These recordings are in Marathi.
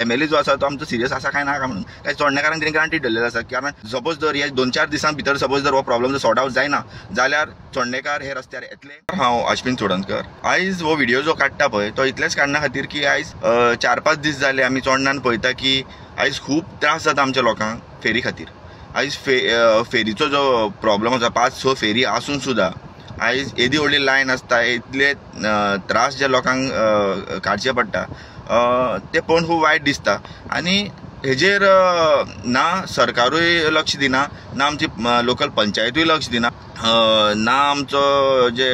एमएलए जो आसा तो आमचो सिरियस आसा काय ना म्हणून काय चोडणेकारांक तेणी ग्रांटी धरलेलो आसा कारण सपोज जर हे 2-4 दिसां भितर सपोज जर हो प्रॉब्लम जर सॉर्ट आउट जायना जाल्यार चोडणेकार हे रस्त्यार येतले। हांव अश्विन चोडणकर आयज हो व्हिडिओ जो काडटा पळय तो इतलेच काडना खातीर की आयज 4-5 दीस जाले आमी चोडणान पळयता की आयज खूब त्रास जाता आमच्या लोकांक फेरी खातीर। आयज फेरीचो जो प्रॉब्लम आसा 5-6 फेरी आसून सुद्धा आयज येदी व्हडली लायन आसता इतले त्रास जे लोकांक काडचे पडटा ते पळोवन खूब वायट दिसता आनी हेजेर ना सरकारूय लक्ष दिना ना आमची लोकल पंचायतूय लक्ष दिना ना आमचो जे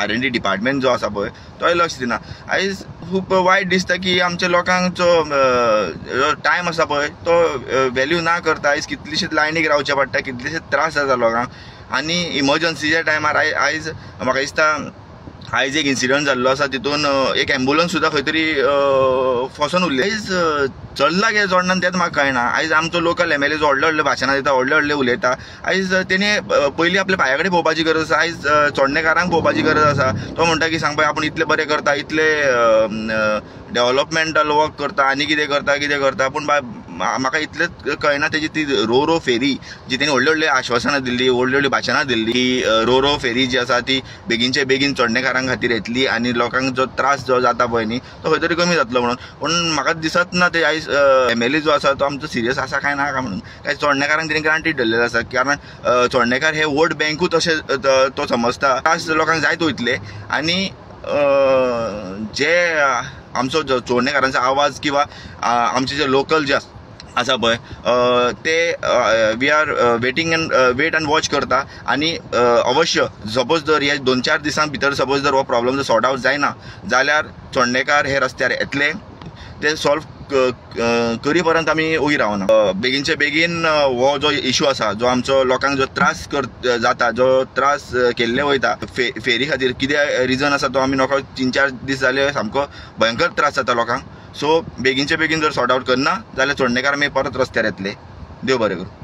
R&D डिपार्टमेंट जो आसा पळय तोय लक्ष दिना। आयज खूब वायट दिसता की आमच्या लोकांक जो टायम आसा पळय तो व्हॅल्यू ना करता आयज कितलीशीच लायनीक रावचे पडटा कितलेशेच त्रास जाता लोकांक आनी इमर्जन्सीच्या टायमार आयज म्हाका दिसता आयज एक इन्सिडंट जाल्लो आसा तितून एक एम्बुलन्स सुद्दां खंय तरी फसून उरली। आयज चल्ला गे चोडणान तेंच म्हाका कळना। आयज आमचो लोकल एमएलए जो व्हडले व्हडले भाशणां दिता व्हडले व्हडले उलयता आयज तेणे पयलीं आपल्या पांया कडेन पळोवपाची गरज आसा। आयज चोडणेकारांक पळोवपाची गरज आसा। तो म्हणटा की सांग पळय आपूण इतले बरें करता इतले डेव्हलपमेंटल वर्क करता आनी कितें करता पूण म्हाका इतलेंच कळना तेजी ती रो फेरी जी तेणी व्हडली व्हडली आश्वासनां दिल्ली व्हडली व्हडली भाशणां दिल्ली की रो फेरी जी आसा ती बेगीनचे बेगीन चोडणेकारांक खातीर येतली आनी लोकांक जो त्रास जो जाता पळय न्ही तो खंय तरी कमी जातलो म्हणून पूण म्हाका दिसत ना ते आयज एमएलए जो आसा तो आमचो सिरियस आसा काय ना म्हणून काय चोडणेकारांक तेणी ग्रांटी धरलेलो आसा कारण चोडणेकार हे वोट बँकूच अशें तो समजता। त्रास लोकांक जायत वयतले आनी जे आमचो चोडणेकारांचो आवाज किंवा आमचे जे लोकल जे आसा पळय ते we are wait and watch करता आनी अवश्य सपोज जर हे 2-4 दिसां भितर सपोज जर हो प्रॉब्लम जर सॉर्ट आउट जायना जाल्यार चोडणेकार हे रस्त्यार येतले ते सॉल्व करी पर्यंत आमी उगी रावना। बेगीनचे बेगीन हो जो इशू आसा जो आमचो लोकांक जो त्रास जाता जो त्रास केल्ले वयता फेरी खातीर कितें रिजन आसा तो आमी नकळो 3-4 दीस जाले सामको भयंकर त्रास जाता लोकांक। सो बेगीनचे बेगीन जर सॉर्ट आउट करना जाल्यार चोडणेकार आमी परत रस्त्यार येतले। देव बरें करूं।